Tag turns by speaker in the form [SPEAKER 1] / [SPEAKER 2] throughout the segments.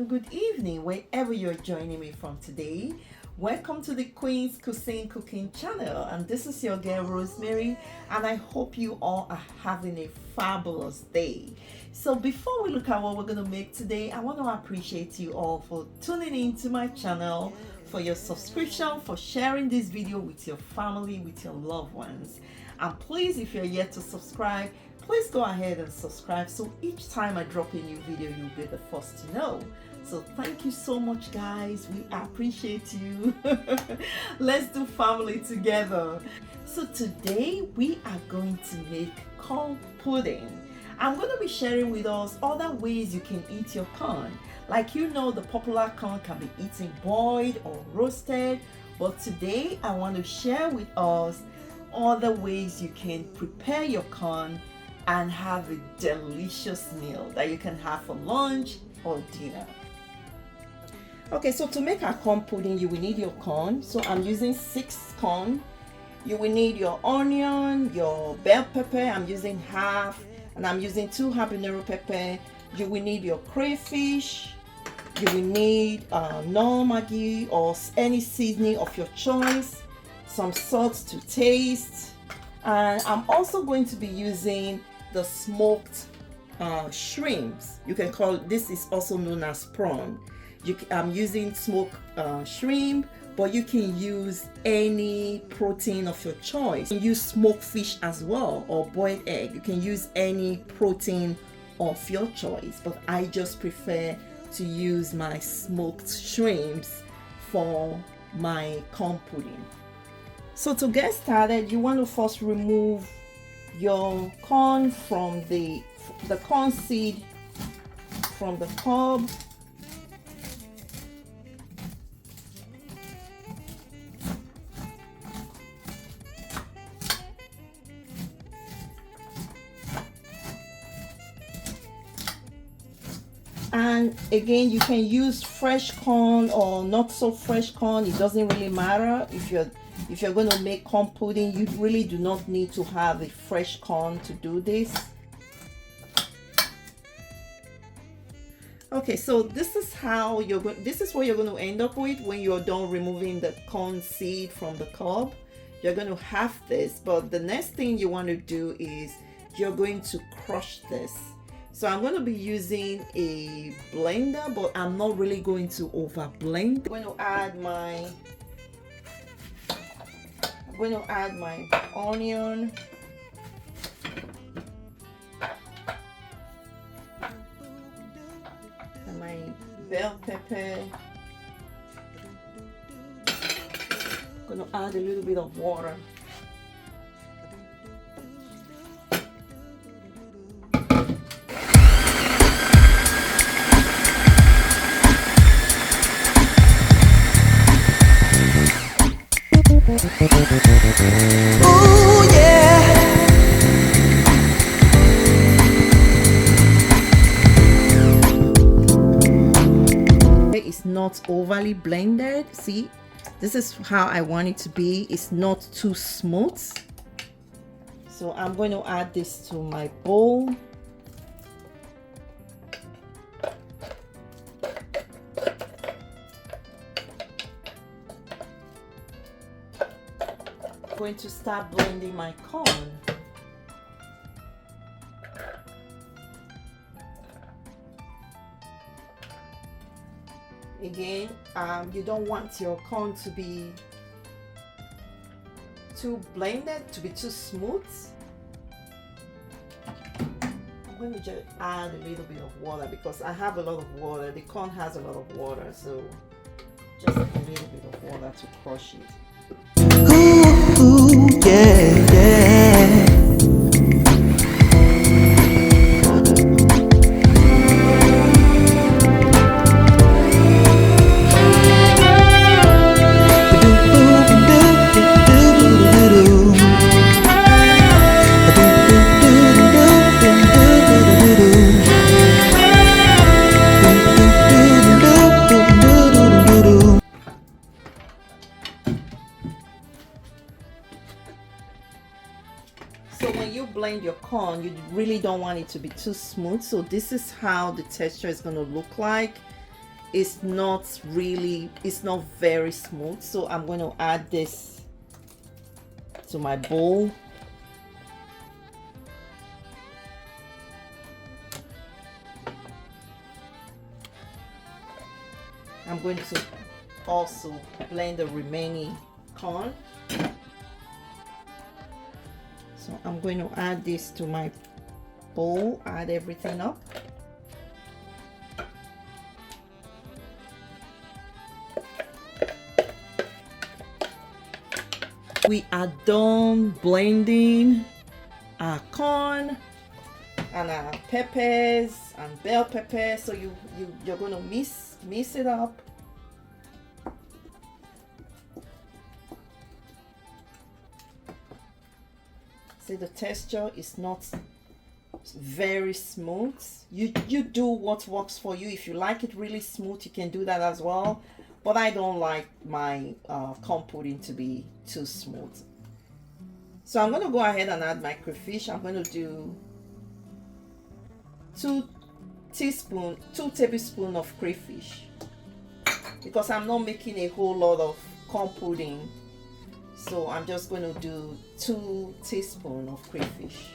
[SPEAKER 1] afternoon, good evening, wherever you're joining me from today. Welcome to the Queen's Cuisine cooking channel, and this is your girl Rosemary, and I hope you all are having a fabulous day. So before we look at what we're going to make today, I want to appreciate you all for tuning into my channel, for your subscription, for sharing this video with your family, with your loved ones. And please, if you're yet to subscribe, please go ahead and subscribe so each time I drop a new video, you'll be the first to know. So thank you so much, guys. We appreciate you. Let's do family together. So today we are going to make corn pudding. I'm going to be sharing with us other ways you can eat your corn. Like, you know, the popular corn can be eaten boiled or roasted, but today I want to share with us other ways you can prepare your corn and have a delicious meal that you can have for lunch or dinner. Okay, so to make our corn pudding, you will need your corn. So I'm using 6 corn. You will need your onion, your bell pepper. I'm using half, and I'm using 2 habanero pepper. You will need your crayfish. You will need Knorr Maggi or any seasoning of your choice. Some salt to taste. And I'm also going to be using the smoked shrimps. You can call this, is also known as prawn. I'm using smoked shrimp, but you can use any protein of your choice. You can use smoked fish as well, or boiled egg. You can use any protein of your choice, but I just prefer to use my smoked shrimps for my corn pudding. So to get started, you want to first remove your corn from the corn seed from the cob. And again, you can use fresh corn or not so fresh corn. It doesn't really matter. If you're going to make corn pudding, you really do not need to have a fresh corn to do this. Okay, so this is what you're going to end up with when you're done removing the corn seed from the cob. You're going to have this, but the next thing you want to do is you're going to crush this. So I'm going to be using a blender, but I'm not really going to over blend. I'm going to add my onion, and my bell pepper. I'm going to add a little bit of water.
[SPEAKER 2] Ooh, yeah.
[SPEAKER 1] It's not overly blended. See, this is how I want it to be. It's not too smooth. So I'm going to add this to my bowl. Going to start blending my corn. Again, you don't want your corn to be too blended, to be too smooth. I'm going to just add a little bit of water because I have a lot of water. The corn has a lot of water, so just a little bit of water to crush it.
[SPEAKER 2] Ooh, yeah, yeah.
[SPEAKER 1] So when you blend your corn, you really don't want it to be too smooth. So this is how the texture is going to look like. it's not very smooth. So I'm going to add this to my bowl. I'm going to also blend the remaining corn. So I'm going to add this to my bowl, add everything up. We are done blending our corn and our peppers and bell pepper. So you're going to mix it up. See, the texture is not very smooth. You do what works for you. If you like it really smooth, you can do that as well, but I don't like my corn pudding to be too smooth. So I'm going to go ahead and add my crayfish. I'm going to do 2 tablespoons of crayfish, because I'm not making a whole lot of corn pudding. So I'm just going to do 2 teaspoons of crayfish.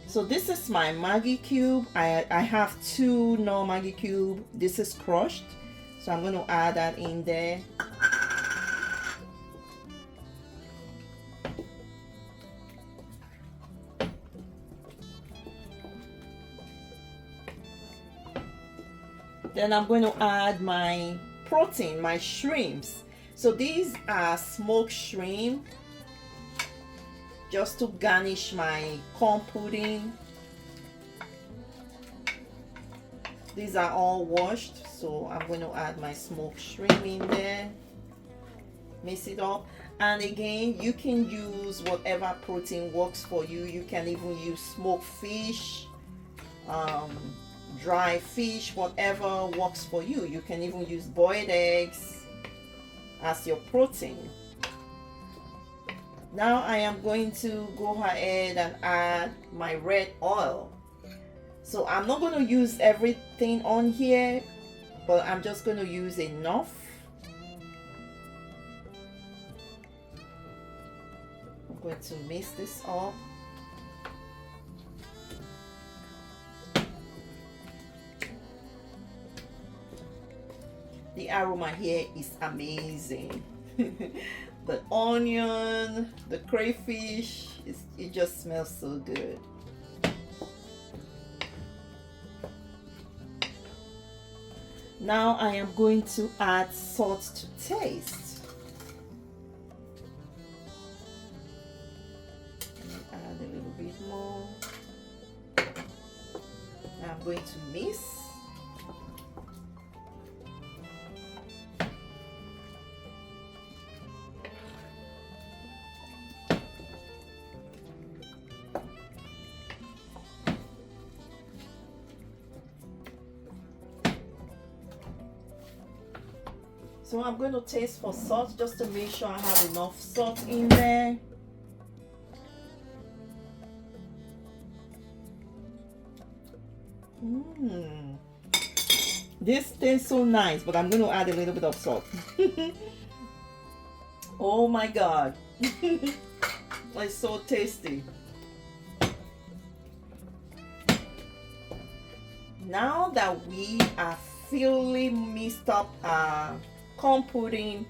[SPEAKER 1] So this is my Maggi cube. I have 2 Knorr Maggi cube. This is crushed. So I'm going to add that in there. Then I'm going to add my protein, my shrimps. So these are smoked shrimp, just to garnish my corn pudding. These are all washed, so I'm going to add my smoked shrimp in there, mix it up. And again, you can use whatever protein works for you. You can even use smoked fish, dry fish, whatever works for you. You can even use boiled eggs as your protein. Now I am going to go ahead and add my red oil. So I'm not going to use everything on here, but I'm just going to use enough. I'm going to mix this up. The aroma here is amazing. The onion, the crayfish, it just smells so good. Now I am going to add salt to taste. Add a little bit more. Now I'm going to mix. So I'm going to taste for salt just to make sure I have enough salt in there. This tastes so nice, but I'm going to add a little bit of salt. Oh my God. It's so tasty. Now that we are fully mixed up our corn pudding,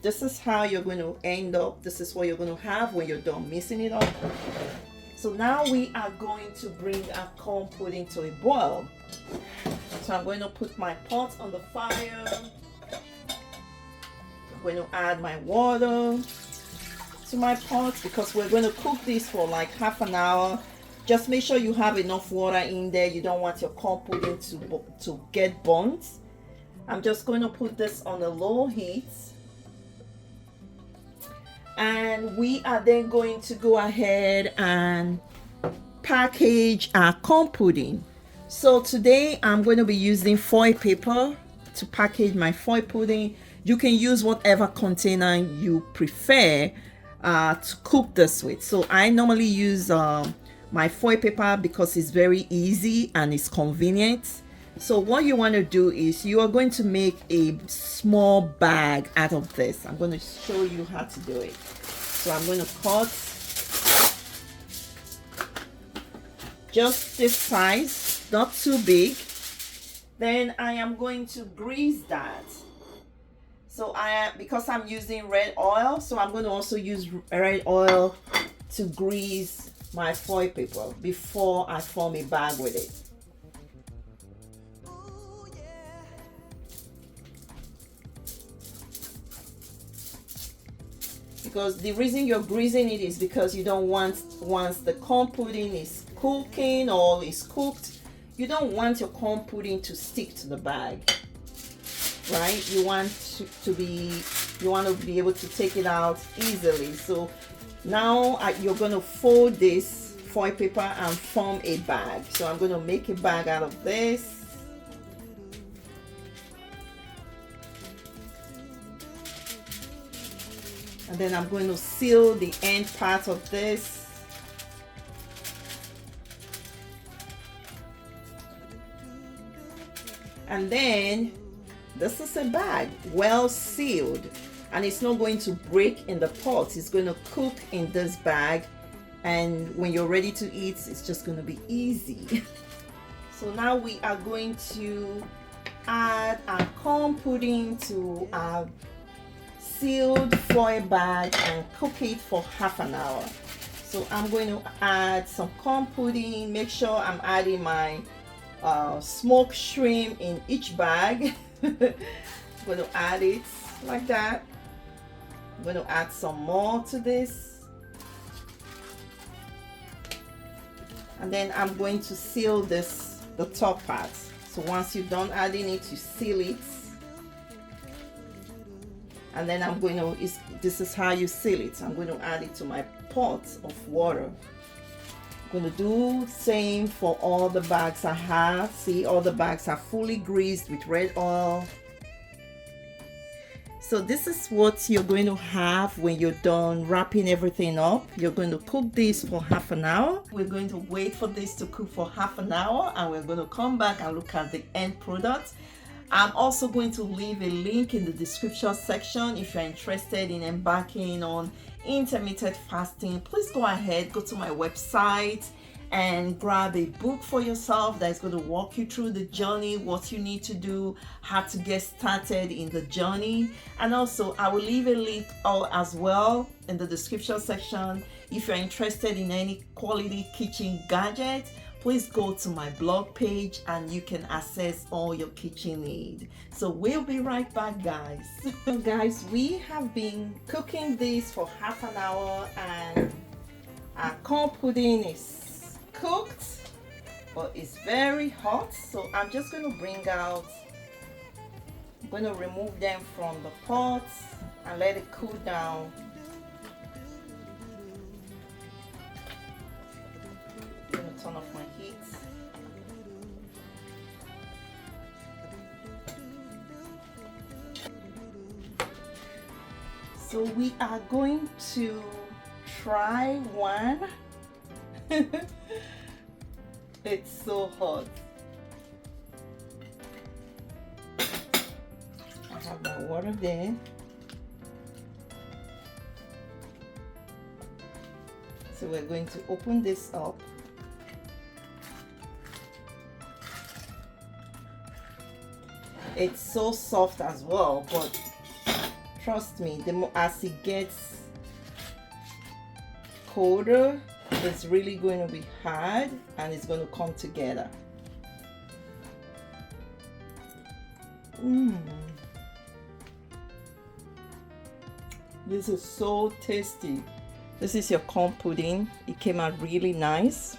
[SPEAKER 1] this is how you're going to end up. This is what you're going to have when you're done mixing it up. So now we are going to bring our corn pudding to a boil. So I'm going to put my pot on the fire. I'm going to add my water to my pot because we're going to cook this for like half an hour. Just make sure you have enough water in there. You don't want your corn pudding to get burnt. I'm just going to put this on a low heat. And we are then going to go ahead and package our corn pudding. So today I'm going to be using foil paper to package my foil pudding. You can use whatever container you prefer to cook this with. So I normally use my foil paper because it's very easy and it's convenient. So what you want to do is you are going to make a small bag out of this. I'm going to show you how to do it. So I'm going to cut just this size, not too big. Then I am going to grease that. So because I'm using red oil, so I'm going to also use red oil to grease my foil paper before I form a bag with it. Because the reason you're greasing it is because you don't want, once the corn pudding is cooking or is cooked, you don't want your corn pudding to stick to the bag, right? You want to be able to take it out easily. So now you're going to fold this foil paper and form a bag. So I'm going to make a bag out of this. And then I'm going to seal the end part of this. And then this is a bag, well sealed, and it's not going to break in the pot. It's going to cook in this bag, and when you're ready to eat, it's just going to be easy. So now we are going to add our corn pudding to our sealed foil bag and cook it for half an hour. So I'm going to add some corn pudding. Make sure I'm adding my smoked shrimp in each bag. I'm going to add it like that. I'm going to add some more to this, and then I'm going to seal this, the top part. So once you're done adding it, you seal it, and then I'm going to, this is how you seal it. I'm going to add it to my pot of water. I'm going to do same for all the bags I have. See, all the bags are fully greased with red oil. So this is what you're going to have when you're done wrapping everything up. You're going to cook this for half an hour. We're going to wait for this to cook for half an hour, and we're going to come back and look at the end product. I'm also going to leave a link in the description section if you're interested in embarking on intermittent fasting. Please go ahead, go to my website and grab a book for yourself that is going to walk you through the journey, what you need to do, how to get started in the journey. And also I will leave a link as well in the description section if you're interested in any quality kitchen gadget. Please go to my blog page and you can access all your kitchen need. So we'll be right back, guys. So guys, we have been cooking this for half an hour and our corn pudding is cooked, but it's very hot. So I'm just going to remove them from the pot and let it cool down. I'm going to turn off my heat. So we are going to try one. It's so hot. I have my water there. So we're going to open this up. It's so soft as well, but trust me, the more as it gets colder, it's really going to be hard and it's going to come together. This is so tasty. This is your corn pudding. It came out really nice.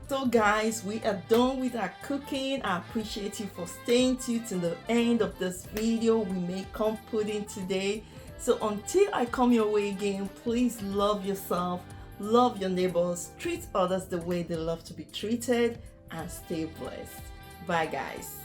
[SPEAKER 1] So guys, we are done with our cooking. I appreciate you for staying tuned to the end of this video. We made corn pudding today. So until I come your way again, please love yourself, love your neighbors, treat others the way they love to be treated, and stay blessed. Bye guys.